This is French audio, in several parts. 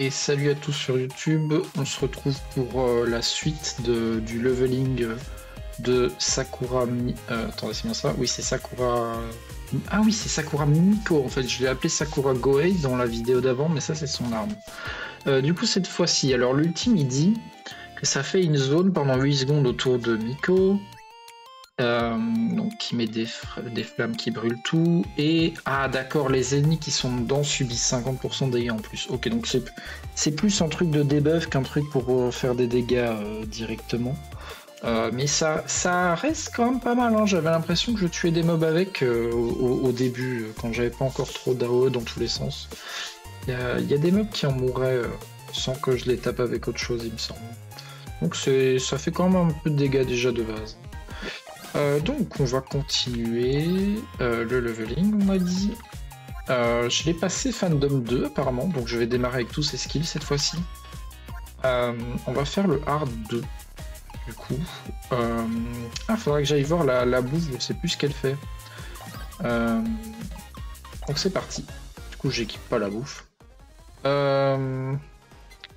Et salut à tous sur YouTube, on se retrouve pour la suite du leveling de Sakura attendez, c'est bien ça? Oui, c'est Sakura... Ah oui, c'est Sakura Miko en fait, je l'ai appelé Sakura Gohei dans la vidéo d'avant, mais ça c'est son arme. Du coup, cette fois-ci, alors l'ultime il dit que ça fait une zone pendant 8 secondes autour de Miko, donc qui met des flammes qui brûlent tout, et ah d'accord, les ennemis qui sont dedans subissent 50% de dégâts en plus. Ok, donc c'est plus un truc de debuff qu'un truc pour faire des dégâts directement. Mais ça reste quand même pas mal, hein. J'avais l'impression que je tuais des mobs avec au début, quand j'avais pas encore trop d'AOE dans tous les sens. Il y a des mobs qui en mourraient sans que je les tape avec autre chose, il me semble. Donc ça fait quand même un peu de dégâts déjà de base. Donc on va continuer le leveling, on a dit. Je l'ai passé Fandom 2 apparemment, donc je vais démarrer avec tous ces skills cette fois-ci. On va faire le Hard 2 du coup. Faudra que j'aille voir la bouffe, je sais plus ce qu'elle fait. Donc c'est parti. Du coup j'équipe pas la bouffe. On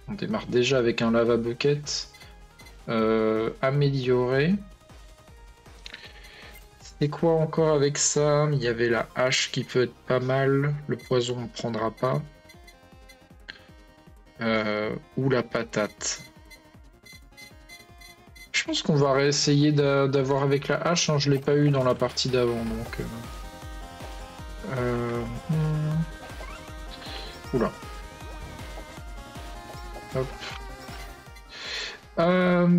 démarre déjà avec un lava bucket. Amélioré. Et quoi encore avec ça? Il y avait la hache qui peut être pas mal. Le poison on prendra pas. Ou la patate. Je pense qu'on va réessayer d'avoir avec la hache, hein. Je l'ai pas eu dans la partie d'avant, donc... Oula. Hop.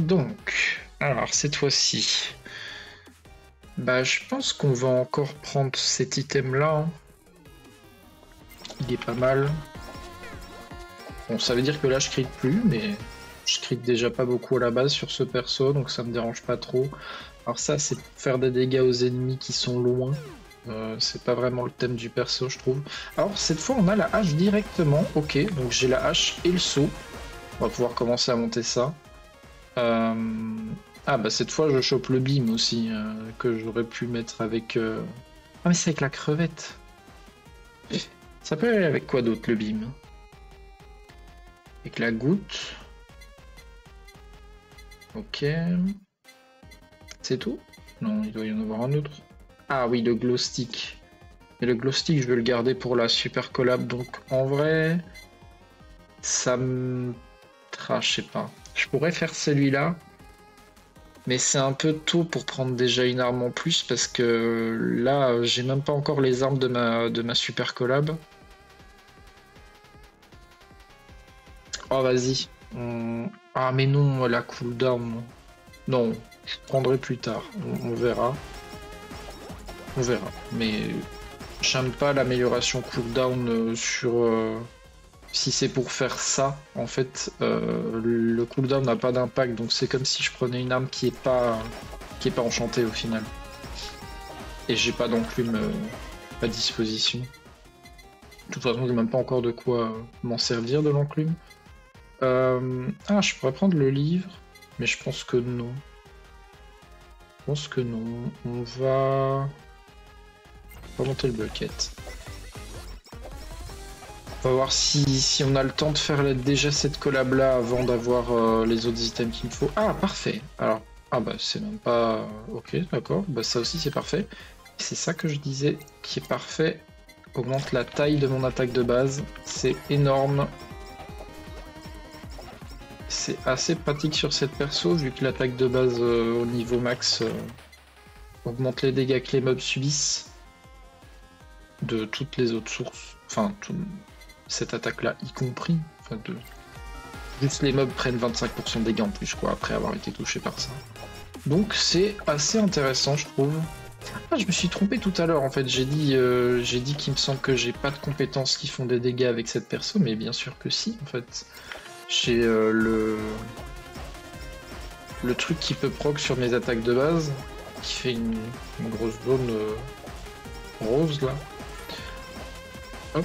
Donc, alors cette fois-ci... Bah, je pense qu'on va encore prendre cet item-là. Hein. Il est pas mal. Bon, ça veut dire que là, je crit plus, mais je crit déjà pas beaucoup à la base sur ce perso, donc ça me dérange pas trop. Alors ça, c'est pour faire des dégâts aux ennemis qui sont loin. C'est pas vraiment le thème du perso, je trouve. Alors, cette fois, on a la hache directement. Ok, donc j'ai la hache et le saut. On va pouvoir commencer à monter ça. Ah bah cette fois je chope le beam aussi, que j'aurais pu mettre avec... Ah mais c'est avec la crevette. Ça peut aller avec quoi d'autre le beam? Avec la goutte. Ok. C'est tout? Non, il doit y en avoir un autre. Ah oui, le glow stick. Et le glow stick je vais le garder pour la super collab, donc en vrai... Ça me... Ah, je sais pas. Je pourrais faire celui-là. Mais c'est un peu tôt pour prendre déjà une arme en plus parce que là, j'ai même pas encore les armes de ma super collab. Oh, vas-y. Ah, mais non, la cooldown. Non, je prendrai plus tard. On verra. On verra. Mais j'aime pas l'amélioration cooldown sur... Si c'est pour faire ça, en fait, le cooldown n'a pas d'impact, donc c'est comme si je prenais une arme qui est pas enchantée au final. Et j'ai pas d'enclume à disposition. De toute façon, j'ai même pas encore de quoi m'en servir de l'enclume. Je pourrais prendre le livre, mais je pense que non. Je pense que non. On va monter le bucket. On va voir si on a le temps de faire déjà cette collab là avant d'avoir les autres items qu'il me faut. Ah, parfait. Alors, ah bah c'est même pas... Ok, d'accord. Bah ça aussi c'est parfait. C'est ça que je disais qui est parfait. Augmente la taille de mon attaque de base. C'est énorme. C'est assez pratique sur cette perso vu que l'attaque de base au niveau max augmente les dégâts que les mobs subissent de toutes les autres sources. Enfin, cette attaque-là y compris. Enfin, juste les mobs prennent 25% de dégâts en plus, quoi, après avoir été touchés par ça. Donc c'est assez intéressant, je trouve. Ah, je me suis trompé tout à l'heure, en fait. J'ai dit qu'il me semble que j'ai pas de compétences qui font des dégâts avec cette perso, mais bien sûr que si, en fait. J'ai le truc qui peut proc sur mes attaques de base, qui fait une grosse zone rose, là. Hop.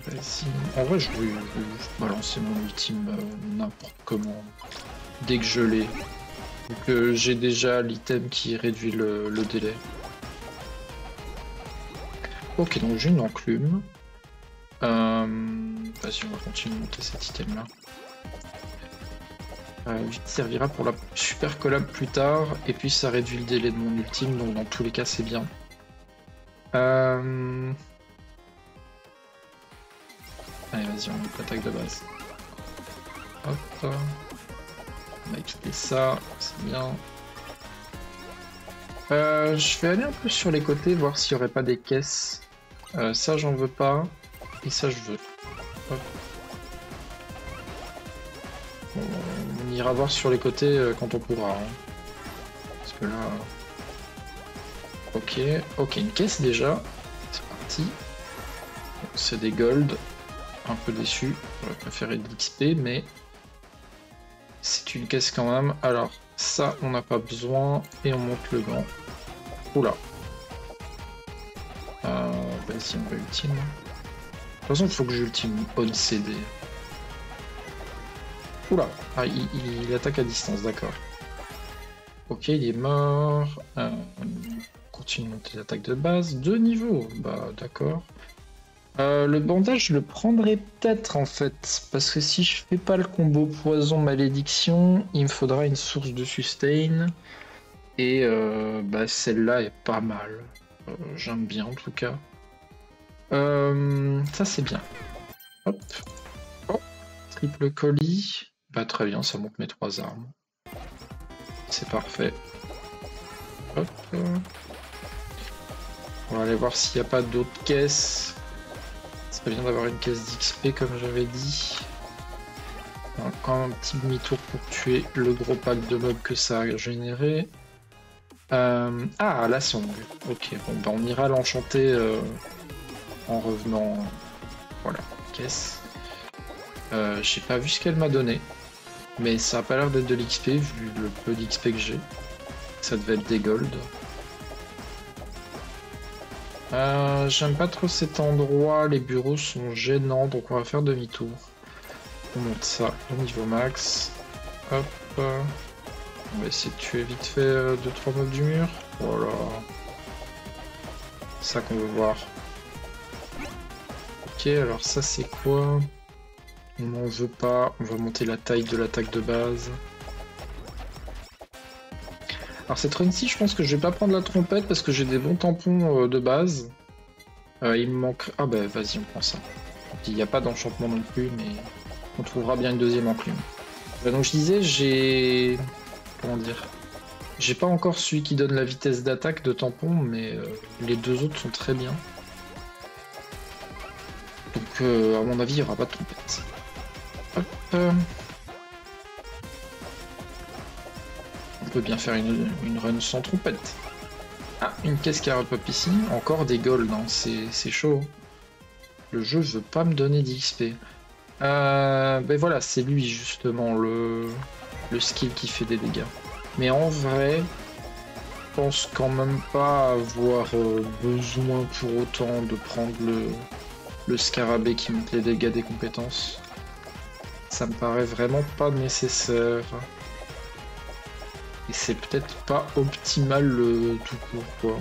Vas-y. En vrai, je vais balancer mon ultime n'importe comment. Dès que je l'ai. Vu que j'ai déjà l'item qui réduit le délai. Ok, donc j'ai une enclume. Vas-y, on va continuer de monter cet item-là. Vite servira pour la super collab plus tard, et puis ça réduit le délai de mon ultime, donc dans tous les cas c'est bien. Allez, vas-y, on monte l'attaque de base. Hop. On va équiper ça, c'est bien. Je vais aller un peu sur les côtés, voir s'il n'y aurait pas des caisses. Ça, j'en veux pas. Et ça, je veux. Hop. On ira voir sur les côtés quand on pourra. Hein. Parce que là... Ok, une caisse déjà. C'est parti. C'est des gold. Un peu déçu. J'aurais préféré de l'XP, mais... c'est une caisse quand même. Alors, ça, on n'a pas besoin. Et on monte le gant. Oula. Vas-y, on va ultime. De toute façon, il faut que j'ultime on CD. Oula. Ah, il attaque à distance, d'accord. Ok, il est mort. Continue de monter l'attaque de base. 2 niveaux. Bah, d'accord. Le bandage, je le prendrai peut-être en fait, parce que si je fais pas le combo poison malédiction, il me faudra une source de sustain, et bah, celle-là est pas mal. J'aime bien en tout cas. Ça c'est bien. Hop. Oh. Triple colis. Bah très bien, ça monte mes 3 armes. C'est parfait. Hop. On va aller voir s'il n'y a pas d'autres caisses. C'est bien d'avoir une caisse d'XP comme j'avais dit. Encore un petit demi-tour pour tuer le gros pack de mobs que ça a généré. Ah, la song. Ok, bon, bah on ira l'enchanter en revenant. Voilà, caisse. J'ai pas vu ce qu'elle m'a donné, mais ça a pas l'air d'être de l'XP vu le peu d'XP que j'ai. Ça devait être des gold. J'aime pas trop cet endroit, les bureaux sont gênants, donc on va faire demi-tour. On monte ça au niveau max. Hop. On va essayer de tuer vite fait 2-3 mobs du mur. Voilà. C'est ça qu'on veut voir. Ok, alors ça c'est quoi? On n'en veut pas, on va monter la taille de l'attaque de base. Alors cette run-ci, je pense que je vais pas prendre la trompette parce que j'ai des bons tampons de base. Il me manque... Ah bah vas-y, on prend ça. Il n'y a pas d'enchantement non plus, mais on trouvera bien une deuxième enclume. Donc je disais, j'ai... Comment dire? J'ai pas encore celui qui donne la vitesse d'attaque de tampon, mais les deux autres sont très bien. Donc à mon avis, il n'y aura pas de trompette. Hop. On peut bien faire une run sans trompette. Ah, une caisse qui pop ici. Encore des golds, hein. C'est chaud. Le jeu veut pas me donner d'XP. Ben voilà, c'est lui justement le skill qui fait des dégâts. Mais en vrai, je pense quand même pas avoir besoin pour autant de prendre le scarabée qui monte les dégâts des compétences. Ça me paraît vraiment pas nécessaire. Et c'est peut-être pas optimal tout court, quoi.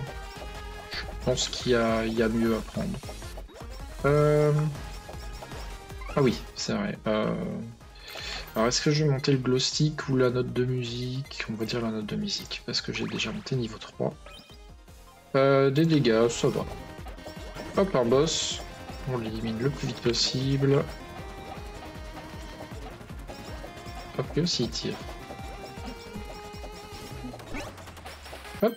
Je pense qu'il y a mieux à prendre. Ah oui, c'est vrai. Alors est-ce que je vais monter le glow stick ou la note de musique? On va dire la note de musique, parce que j'ai déjà monté niveau 3. Des dégâts, ça va. Hop, un boss. On l'élimine le plus vite possible. Hop, lui aussi il tire. Hop.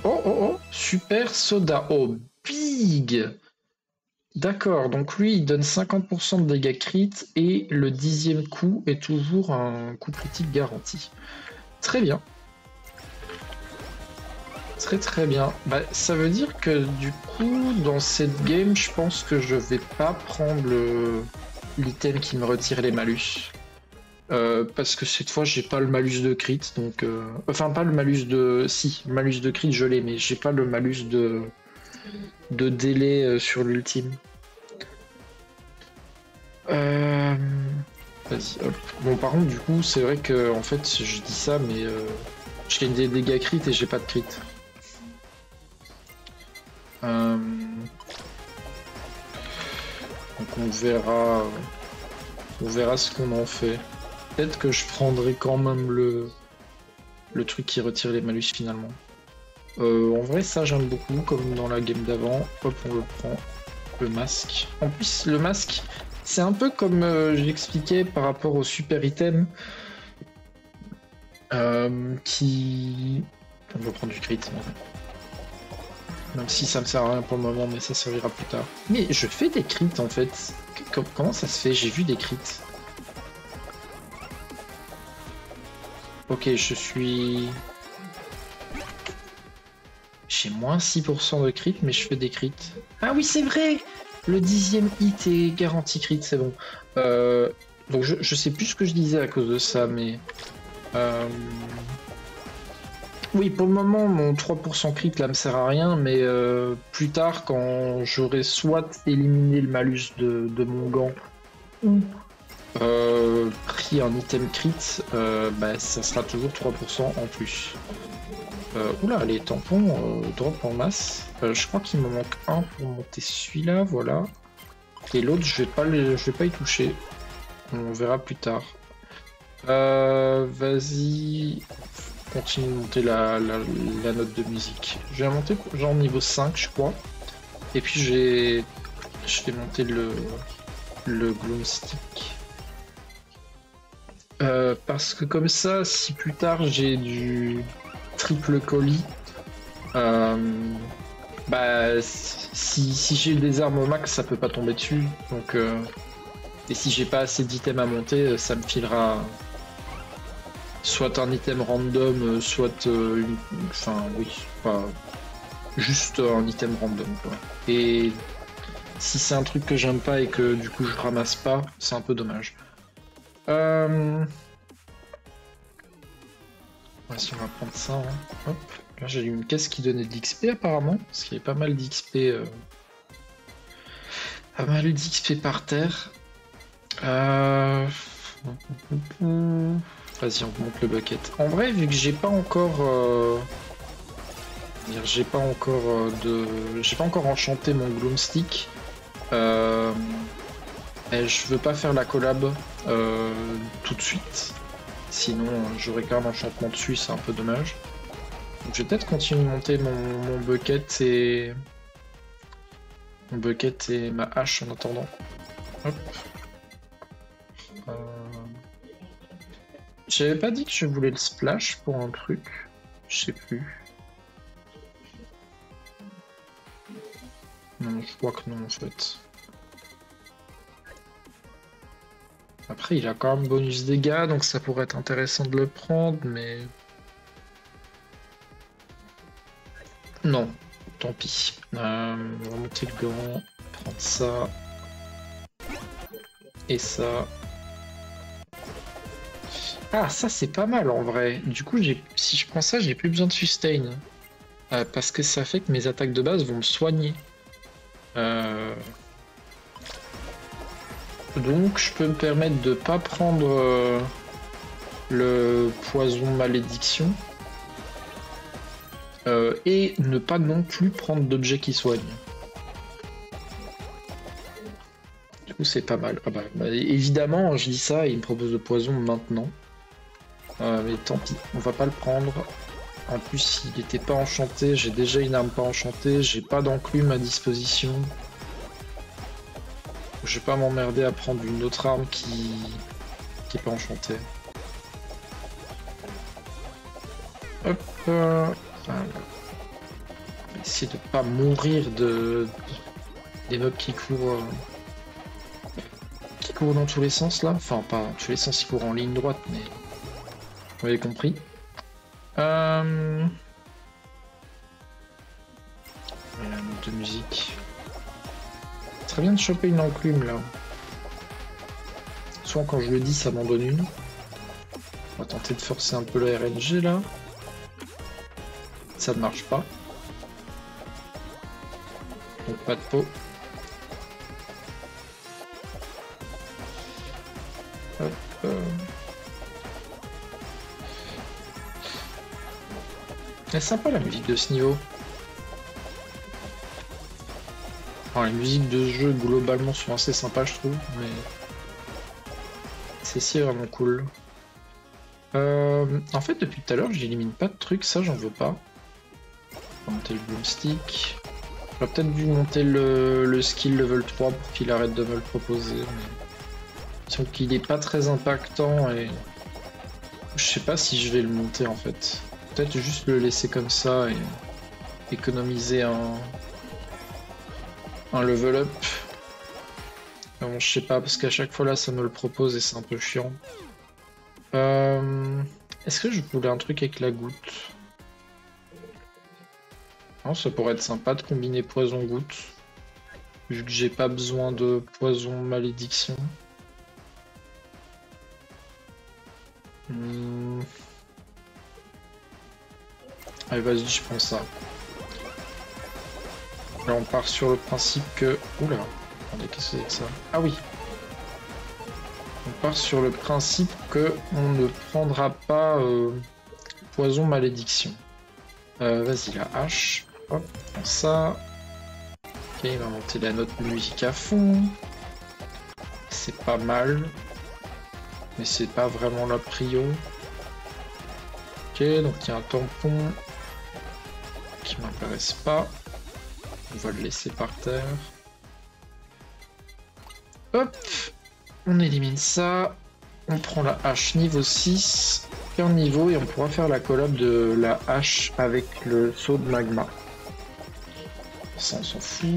Oh, oh, oh. Super soda. Oh, big! D'accord, donc lui il donne 50% de dégâts crit et le 10e coup est toujours un coup critique garanti. Très bien. Très très bien. Bah, ça veut dire que du coup dans cette game je pense que je vais pas prendre l'item qui me retire les malus. Parce que cette fois j'ai pas le malus de crit, donc enfin pas le malus de... Si, le malus de crit je l'ai, mais j'ai pas le malus de délai sur l'ultime. Vas-y, hop. Bon, par contre, du coup, c'est vrai que en fait, je dis ça, mais je gagne des dégâts crit et j'ai pas de crit. Donc on verra ce qu'on en fait. Peut-être que je prendrai quand même le truc qui retire les malus finalement. En vrai, ça j'aime beaucoup, comme dans la game d'avant. Hop, on le prend. Le masque. En plus, le masque, c'est un peu comme j'expliquais par rapport au super item. Qui... On va prendre du crit. Même si ça me sert à rien pour le moment, mais ça servira plus tard. Mais je fais des crits en fait. Comment ça se fait? J'ai vu des crits. Ok, je suis... J'ai moins 6% de crit, mais je fais des crits. Ah oui, c'est vrai! Le 10e hit est garanti crit, c'est bon. Donc je sais plus ce que je disais à cause de ça, mais... Oui, pour le moment, mon 3% crit là me sert à rien, mais plus tard, quand j'aurai soit éliminé le malus de mon gant, ou pris un item crit, bah, ça sera toujours 3% en plus. Oula, les tampons drop en masse. Je crois qu'il me manque un pour monter celui-là, voilà. Et l'autre, je vais pas y toucher. On verra plus tard. Vas-y, continue de monter la note de musique. Je vais monter genre niveau 5, je crois. Et puis je vais monter le Gloomstick. Parce que comme ça, si plus tard j'ai du triple colis, bah si j'ai des armes au max, ça peut pas tomber dessus. Donc et si j'ai pas assez d'items à monter, ça me filera soit un item random, soit enfin oui, pas juste un item random quoi. Et si c'est un truc que j'aime pas et que du coup je ramasse pas, c'est un peu dommage. Voici, on va prendre ça. Hein. Hop. Là j'ai eu une caisse qui donnait de l'XP apparemment, parce qu'il y avait pas mal d'XP. Pas mal d'XP par terre. Vas-y, on monte le bucket. En vrai, vu que j'ai pas encore... j'ai pas encore j'ai pas encore enchanté mon Gloomstick. Je veux pas faire la collab tout de suite. Sinon, j'aurais qu'un enchantement dessus, c'est un peu dommage. Donc, je vais peut-être continuer de monter mon bucket et... Mon bucket et ma hache en attendant. Hop. J'avais pas dit que je voulais le splash pour un truc. Je sais plus. Non, je crois que non en fait. Après, il a quand même bonus dégâts, donc ça pourrait être intéressant de le prendre, mais... Non, tant pis. On va monter le gant, prendre ça. Et ça. Ah, ça c'est pas mal en vrai. Du coup, si je prends ça, j'ai plus besoin de sustain. Parce que ça fait que mes attaques de base vont me soigner. Donc je peux me permettre de pas prendre le poison malédiction. Et ne pas non plus prendre d'objets qui soignent. Du coup c'est pas mal. Ah bah, évidemment je dis ça et il me propose le poison maintenant. Mais tant pis, on va pas le prendre. En plus il était pas enchanté, j'ai déjà une arme pas enchantée, j'ai pas d'enclume à disposition. Je vais pas m'emmerder à prendre une autre arme qui est pas enchantée. Hop. Voilà. Essayer de pas mourir des mobs qui courent dans tous les sens là. Enfin pas dans tous les sens, ils courent en ligne droite, mais vous avez compris. La note de musique. Très bien de choper une enclume là. Soit quand je le dis, ça m'en donne une. On va tenter de forcer un peu la RNG là. Ça ne marche pas. Donc pas de peau. Hop. C'est sympa la musique de ce niveau. Enfin, les musiques de jeu globalement sont assez sympas, je trouve, mais c'est vraiment cool. En fait, depuis tout à l'heure, j'élimine pas de trucs, ça j'en veux pas. On va monter le boomstick. J'aurais peut-être dû monter le skill level 3 pour qu'il arrête de me le proposer. Mais... sauf qu'il est pas très impactant et je sais pas si je vais le monter en fait. Peut-être juste le laisser comme ça et économiser un level up. Mais bon, je sais pas parce qu'à chaque fois là ça me le propose et c'est un peu chiant. Est-ce que je voulais un truc avec la goutte? Non, ça pourrait être sympa de combiner poison-goutte, vu que j'ai pas besoin de poison malédiction. Allez, vas-y, je prends ça. Là, on part sur le principe que... Oula, attendez, qu'est-ce que c'est que ça? Ah oui. On part sur le principe que on ne prendra pas poison malédiction. Vas-y, la hache. Hop, on prend ça. Ok, il va monter la note de musique à fond. C'est pas mal. Mais c'est pas vraiment la prio. Ok, donc il y a un tampon qui m'intéresse pas. On va le laisser par terre. Hop, on élimine ça. On prend la hache niveau 6. Un niveau et on pourra faire la collab de la hache avec le saut de magma. Ça, on s'en fout.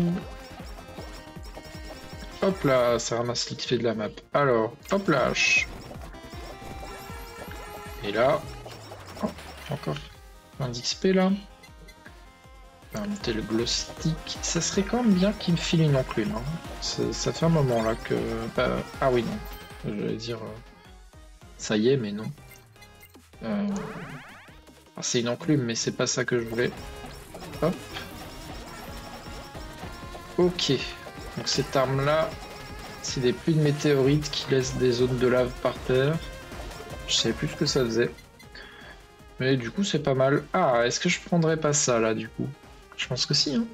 Hop là, ça ramasse vite fait de la map. Alors, hop la hache. Et là, oh, encore un d'XP là. On va monter le glow stick. Ça serait quand même bien qu'il me file une enclume. Hein. Ça fait un moment là que... Bah, ah oui, non. J'allais dire... ça y est, mais non. C'est une enclume, mais c'est pas ça que je voulais. Hop. Ok. Donc cette arme-là, c'est des pluies de météorites qui laissent des zones de lave par terre. Je savais plus ce que ça faisait. Mais du coup, c'est pas mal. Ah, est-ce que je prendrais pas ça, là, du coup? Je pense que si, hein.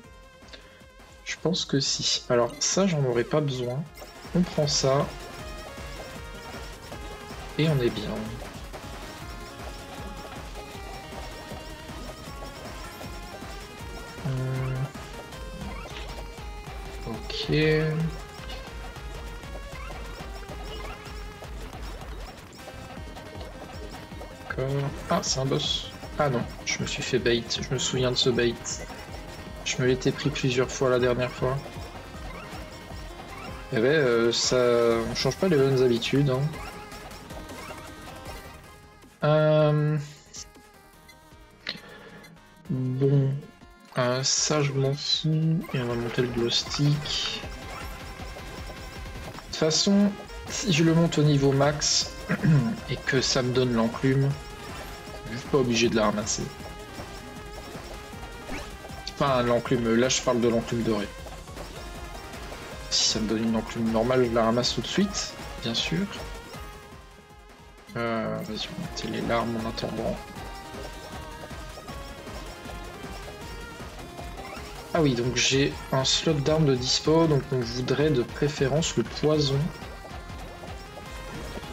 Je pense que si. Alors, ça, j'en aurais pas besoin. On prend ça. Et on est bien. Ok. Ah, c'est un boss. Ah non, je me suis fait bait. Je me souviens de ce bait. Je me l'étais pris plusieurs fois la dernière fois. Eh ben, ça... on change pas les bonnes habitudes. Hein. Bon. Ça, je m'en fous. Et on va monter le glow stick. De toute façon, si je le monte au niveau max et que ça me donne l'enclume, je suis pas obligé de la ramasser. Enfin, l'enclume, là je parle de l'enclume dorée. Si ça me donne une enclume normale, je la ramasse tout de suite, bien sûr. Vas-y, on va monter les larmes en attendant. Ah oui, donc j'ai un slot d'armes de dispo, donc on voudrait de préférence le poison.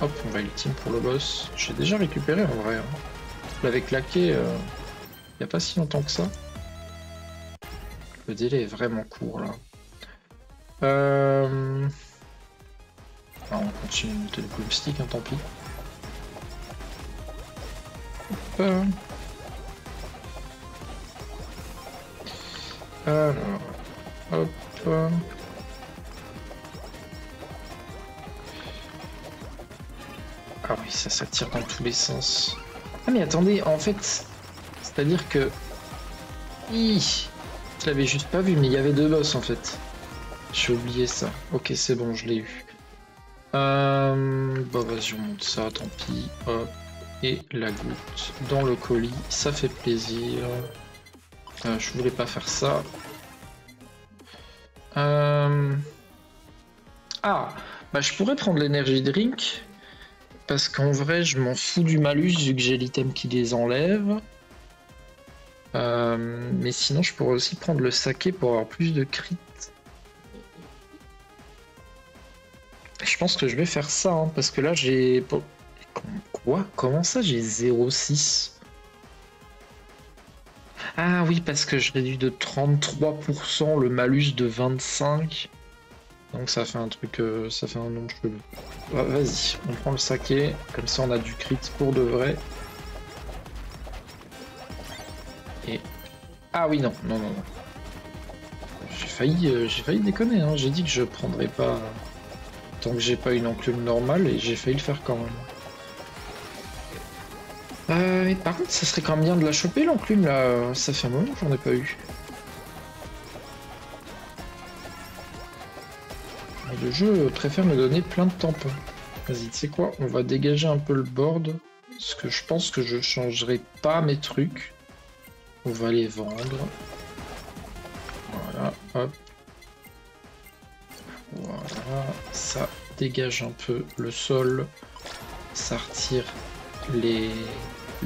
Hop, on va ultime pour le boss. J'ai déjà récupéré en vrai. Hein. Je l'avais claqué il n'y a pas si longtemps que ça. Le délai est vraiment court là. Ah, on continue de monter le boomstick, hein, tant pis. Hop. Alors, hop. Ah oui, ça tire dans tous les sens. Ah mais attendez, en fait, c'est-à-dire que... Je l'avais juste pas vu, mais il y avait deux boss en fait. J'ai oublié ça. Ok, c'est bon, je l'ai eu. Bah vas-y, on monte ça, tant pis. Hop. Et la goutte dans le colis, ça fait plaisir. Je voulais pas faire ça. Ah, bah je pourrais prendre l'énergie drink. Parce qu'en vrai, je m'en fous du malus vu que j'ai l'item qui les enlève. Mais sinon, je pourrais aussi prendre le saké pour avoir plus de crit. Je pense que je vais faire ça, hein, parce que là j'ai... Quoi? Comment ça j'ai 0,6? Ah oui, parce que je réduis de 33% le malus de 25. Donc ça fait un truc, ça fait un nom chelou. Ah, vas-y, on prend le saké, comme ça on a du crit pour de vrai. Et... Ah oui, non, non, non, non. J'ai failli déconner, hein. J'ai dit que je prendrais pas tant que j'ai pas une enclume normale et j'ai failli le faire quand même. Mais par contre, ça serait quand même bien de la choper l'enclume là. Ça fait un moment que j'en ai pas eu. Le jeu préfère me donner plein de tampons. Vas-y, tu sais quoi? On va dégager un peu le board. Parce que je pense que je changerai pas mes trucs. On va les vendre. Voilà, hop. Voilà, ça dégage un peu le sol. Ça retire les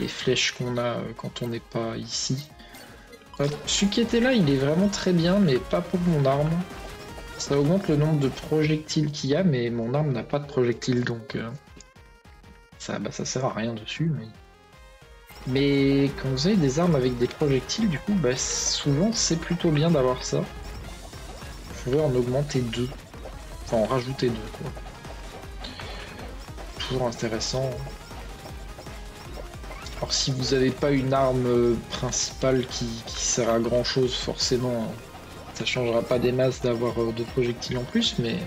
flèches qu'on a quand on n'est pas ici. Hop. Celui qui était là, il est vraiment très bien, mais pas pour mon arme. Ça augmente le nombre de projectiles qu'il y a, mais mon arme n'a pas de projectiles, donc ça sert à rien dessus. Mais quand vous avez des armes avec des projectiles, du coup, bah, souvent c'est plutôt bien d'avoir ça. Vous pouvez en augmenter 2. Enfin, en rajouter 2, quoi. Toujours intéressant. Alors si vous n'avez pas une arme principale qui sert à grand chose, forcément, ça changera pas des masses d'avoir 2 projectiles en plus, mais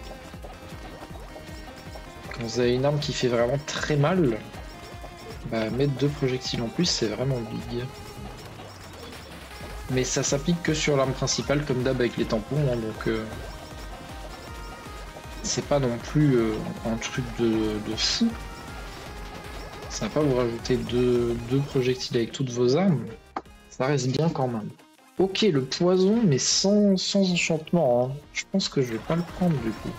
quand vous avez une arme qui fait vraiment très mal, bah, mettre 2 projectiles en plus, c'est vraiment big. Mais ça s'applique que sur l'arme principale, comme d'hab avec les tampons, hein, donc c'est pas non plus un truc de fou. Ça va pas vous rajouter 2 projectiles avec toutes vos armes. Ça reste bien quand même. Ok, le poison, mais sans enchantement. Hein. Je pense que je vais pas le prendre du coup.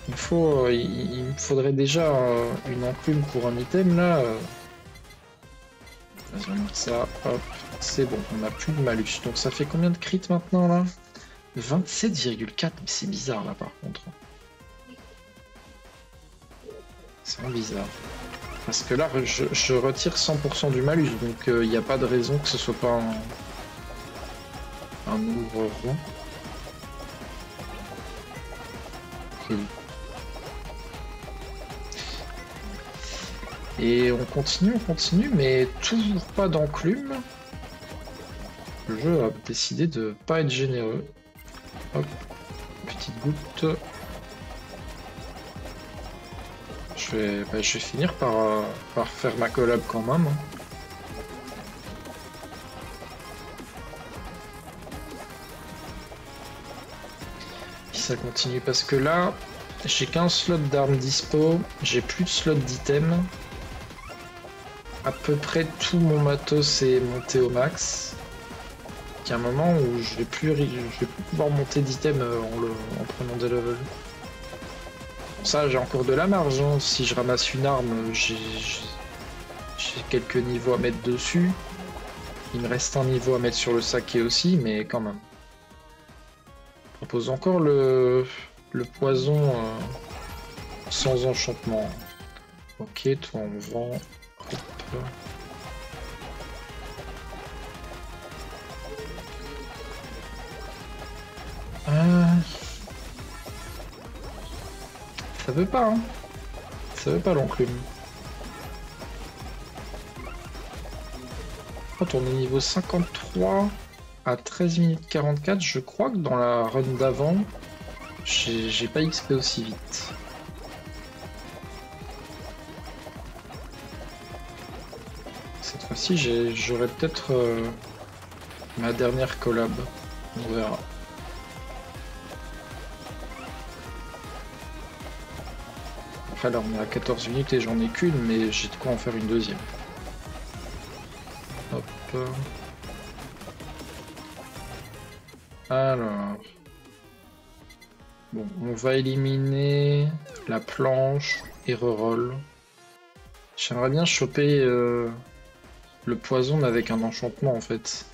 Il me faudrait déjà une enclume pour un item là. Vas-y, on met ça, hop, c'est bon, on n'a plus de malus. Donc ça fait combien de crit maintenant là? 27,4, mais c'est bizarre là par contre. C'est vraiment bizarre. Parce que là, je retire 100% du malus, donc il n'y a pas de raison que ce soit pas un nombre rond. Okay. Et on continue, mais toujours pas d'enclume. Le jeu a décidé de pas être généreux. Hop, petite goutte. Je vais finir par faire ma collab quand même. Si ça continue, parce que là, j'ai qu'un slot d'armes dispo, j'ai plus de slot d'items. À peu près tout mon matos est monté au max. Il y a un moment où je vais plus pouvoir monter d'items en prenant des levels. Ça, j'ai encore de la marge. Hein. Si je ramasse une arme, j'ai quelques niveaux à mettre dessus. Il me reste un niveau à mettre sur le saké aussi, mais quand même. Je propose encore le poison sans enchantement. Ok, toi on vend. Hop. Ça veut pas, hein. Ça veut pas l'enclume. Quand on est niveau 53 à 13 minutes 44, je crois que dans la run d'avant, j'ai pas XP aussi vite. Cette fois-ci, j'aurai peut-être ma dernière collab. On verra. Après là on est à 14 minutes et j'en ai qu'une, mais j'ai de quoi en faire une deuxième. Hop. Alors. Bon, on va éliminer la planche et reroll. J'aimerais bien choper le poison mais avec un enchantement en fait.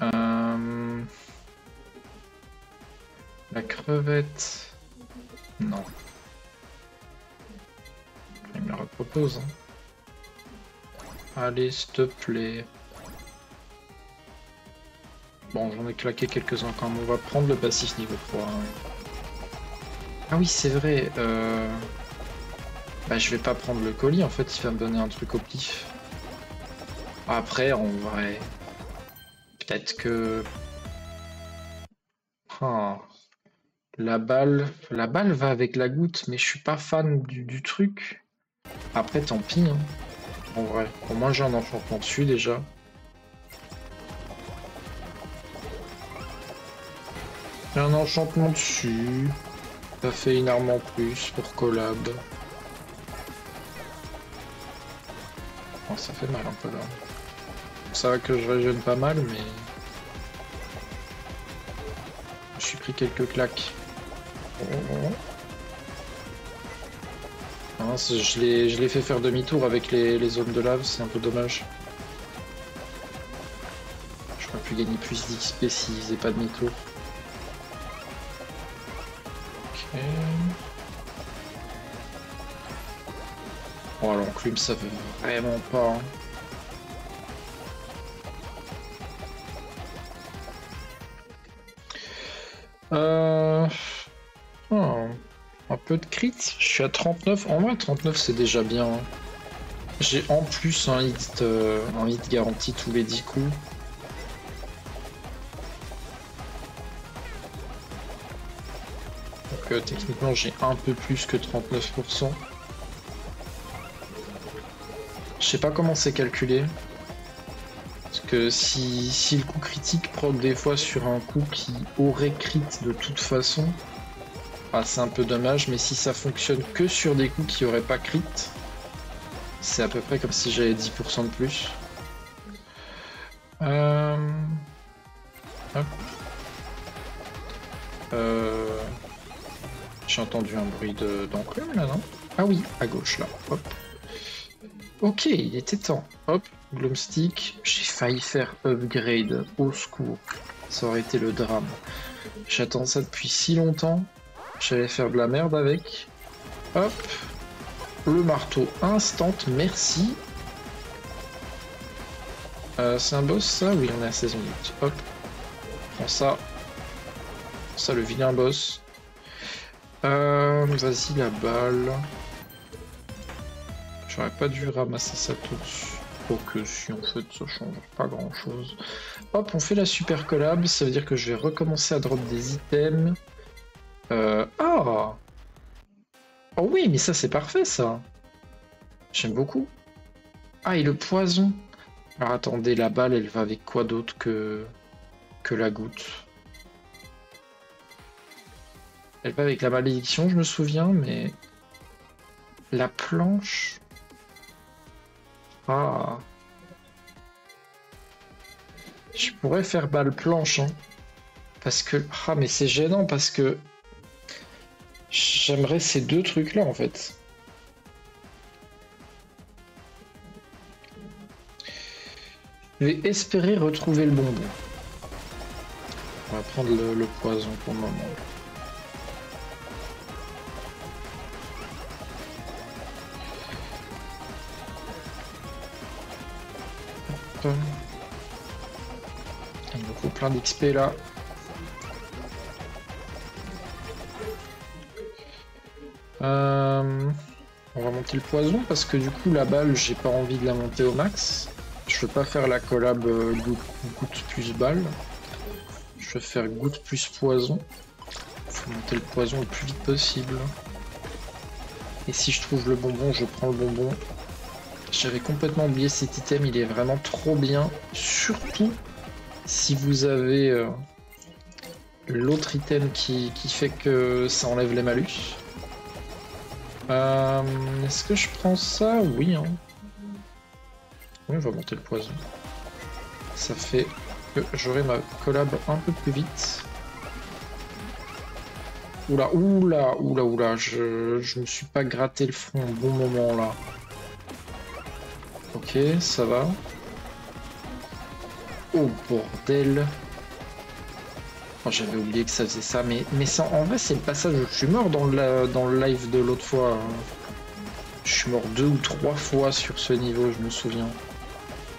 La crevette. Non. Il me la repropose. Hein. Allez, s'il te plaît. Bon, j'en ai claqué quelques-uns quand même. On va prendre le passif niveau 3. Hein. Ah oui, c'est vrai. Bah, je vais pas prendre le colis, en fait, il va me donner un truc au pif. Après, en vrai... Peut-être que... Ah, la balle va avec la goutte, mais je suis pas fan du truc. Après, tant pis, hein. En vrai. Au moins, j'ai un enchantement dessus, déjà. J'ai un enchantement dessus. Ça fait une arme en plus pour collab. Oh, ça fait mal un peu là. Ça va que je régène pas mal, mais... Je suis pris quelques claques. Mince, je l'ai fait faire demi-tour avec les zones de lave, c'est un peu dommage. J'aurais pu gagner plus d'XP s'il faisait pas demi-tour. Ok. Oh, l'enclume, ça veut vraiment pas. Hein. Oh, un peu de crit. Je suis à 39. En vrai, 39, c'est déjà bien. Hein. J'ai en plus un hit garanti tous les 10 coups. Donc techniquement, j'ai un peu plus que 39%. Je sais pas comment c'est calculé. Parce que si le coup critique proc des fois sur un coup qui aurait crit de toute façon, ah, c'est un peu dommage, mais si ça fonctionne que sur des coups qui auraient pas crit, c'est à peu près comme si j'avais 10% de plus. Hop. J'ai entendu un bruit d'enclume là, non? Ah oui, à gauche là, hop. Ok, il était temps. Hop, Gloomstick. J'ai failli faire upgrade. Au secours. Ça aurait été le drame. J'attends ça depuis si longtemps. J'allais faire de la merde avec. Hop. Le marteau instant. Merci. C'est un boss ça? Oui, on est à saison 8. Hop. Prends ça. Ça, le vilain boss. Vas-y, la balle. J'aurais pas dû ramasser ça tout de suite. Ok, si en fait ça change pas grand chose. Hop, on fait la super collab, ça veut dire que je vais recommencer à drop des items. Ah! Oh oui, mais ça c'est parfait ça! J'aime beaucoup. Ah, et le poison! Alors attendez, la balle elle va avec quoi d'autre que la goutte? Elle va avec la malédiction, je me souviens, mais... La planche... Ah. Je pourrais faire balle planche, hein. Parce que... Ah, mais c'est gênant parce que... J'aimerais ces deux trucs-là, en fait. Je vais espérer retrouver le bonbon. On va prendre le poison pour le moment. Il me faut plein d'XP là. On va monter le poison parce que du coup la balle j'ai pas envie de la monter au max. Je veux pas faire la collab goutte plus balle. Je veux faire goutte plus poison. Faut monter le poison le plus vite possible. Et si je trouve le bonbon, je prends le bonbon. J'avais complètement oublié cet item, il est vraiment trop bien. Surtout si vous avez l'autre item qui fait que ça enlève les malus. Est-ce que je prends ça? Oui, hein. Oui, on va monter le poison. Ça fait que j'aurai ma collab un peu plus vite. Oula, oula, oula, oula, je me suis pas gratté le front au bon moment là. Ok, ça va. Oh bordel. Oh, j'avais oublié que ça faisait ça, mais ça, en vrai, c'est le passage où je suis mort dans le live de l'autre fois. Je suis mort 2 ou 3 fois sur ce niveau, je me souviens.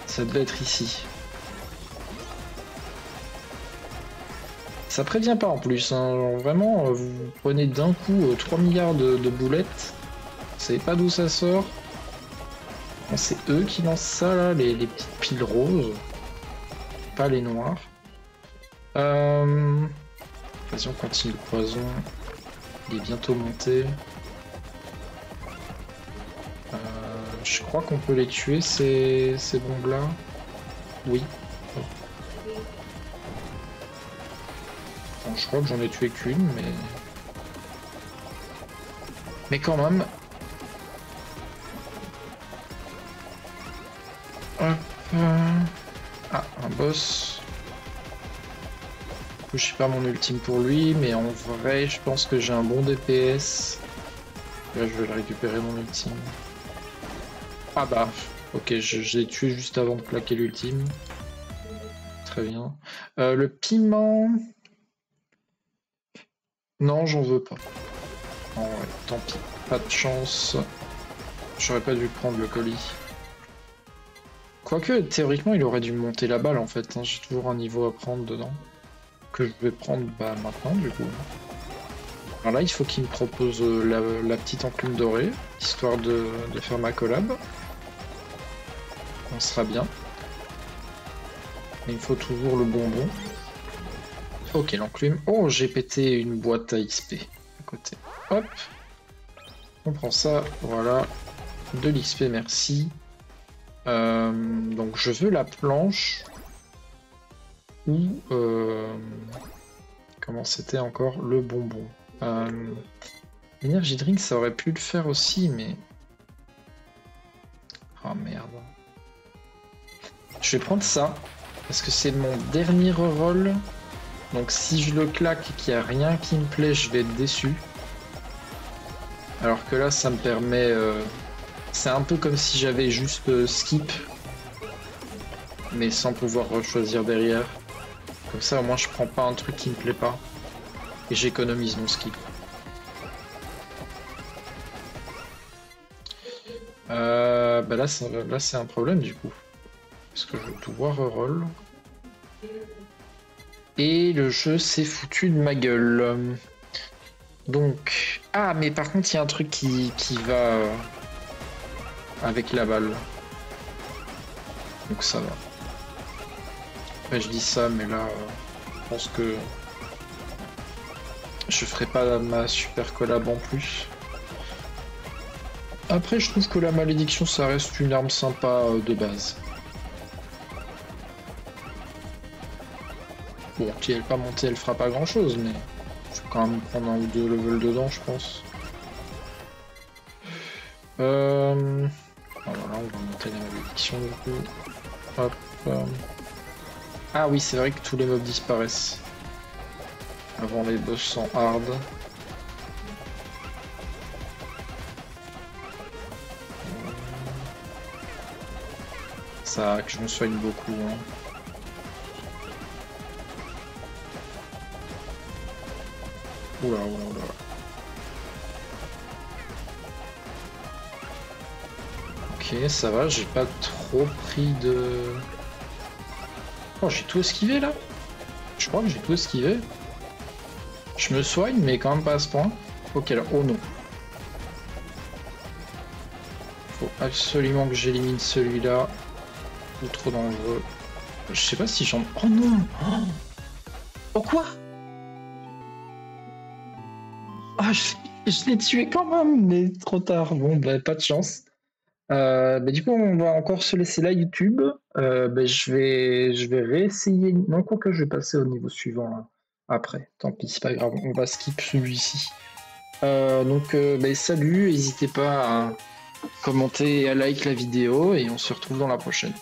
Ça devait être ici. Ça prévient pas en plus, hein. Genre, vraiment, vous prenez d'un coup 3 milliards de boulettes. Vous savez pas d'où ça sort. Bon, c'est eux qui lancent ça là, les petites piles roses. Pas les noirs. Vas-y, on continue le poison. Il est bientôt monté. Je crois qu'on peut les tuer, ces bombes-là. Oui. Bon, je crois que j'en ai tué qu'une, mais... Mais quand même... Hop. Ah, un boss. Du coup, je sais pas mon ultime pour lui, mais en vrai, je pense que j'ai un bon DPS. Là, je vais le récupérer, mon ultime. Ah bah, ok, je l'ai tué juste avant de plaquer l'ultime. Très bien. Le piment... Non, j'en veux pas. Oh, ouais, tant pis, pas de chance. J'aurais pas dû prendre le colis. Quoique, théoriquement, il aurait dû monter la balle, en fait. Hein. J'ai toujours un niveau à prendre dedans. Que je vais prendre bah, maintenant, du coup. Alors là, il faut qu'il me propose la petite enclume dorée, histoire de faire ma collab. On sera bien. Mais il faut toujours le bonbon. Ok, l'enclume. Oh, j'ai pété une boîte à XP à côté. Hop. On prend ça, voilà. De l'XP, merci. Donc je veux la planche. Ou... comment c'était encore? Le bonbon. Energy Drink, ça aurait pu le faire aussi, mais... Oh merde. Je vais prendre ça, parce que c'est mon dernier reroll. Donc si je le claque et qu'il n'y a rien qui me plaît, je vais être déçu. Alors que là, ça me permet... c'est un peu comme si j'avais juste skip, mais sans pouvoir choisir derrière. Comme ça, au moins, je prends pas un truc qui me plaît pas. Et j'économise mon skip. Bah là, c'est un problème du coup. Parce que je vais pouvoir reroll. Et le jeu s'est foutu de ma gueule. Donc... Ah, mais par contre, il y a un truc qui va... avec la balle. Donc ça va. Après, je dis ça, mais là, je pense que... je ferai pas ma super collab en plus. Après, je trouve que la malédiction, ça reste une arme sympa de base. Bon, si elle n'est pas montée, elle fera pas grand chose, mais faut quand même prendre un ou deux levels dedans, je pense. Ah, voilà, on va monter la malédiction du coup. Hop. Ah oui, c'est vrai que tous les mobs disparaissent avant les boss en hard. Ça, que je me soigne beaucoup. Hein. Oula, oula, oula. Ok, ça va, j'ai pas trop pris de... Oh, j'ai tout esquivé là? Je crois que j'ai tout esquivé. Je me soigne, mais quand même pas à ce point. Ok, alors, oh non. Faut absolument que j'élimine celui-là. Ou trop dangereux. Je sais pas si j'en... Oh non! Oh quoi? Ah, je l'ai tué quand même, mais trop tard. Bon, bah, pas de chance. Bah, du coup, on va encore se laisser là, YouTube. Bah, je vais réessayer. Non, quoi que je vais passer au niveau suivant là. Après. Tant pis, c'est pas grave. On va skip celui-ci. Donc, bah, salut. N'hésitez pas à commenter et à like la vidéo. Et on se retrouve dans la prochaine.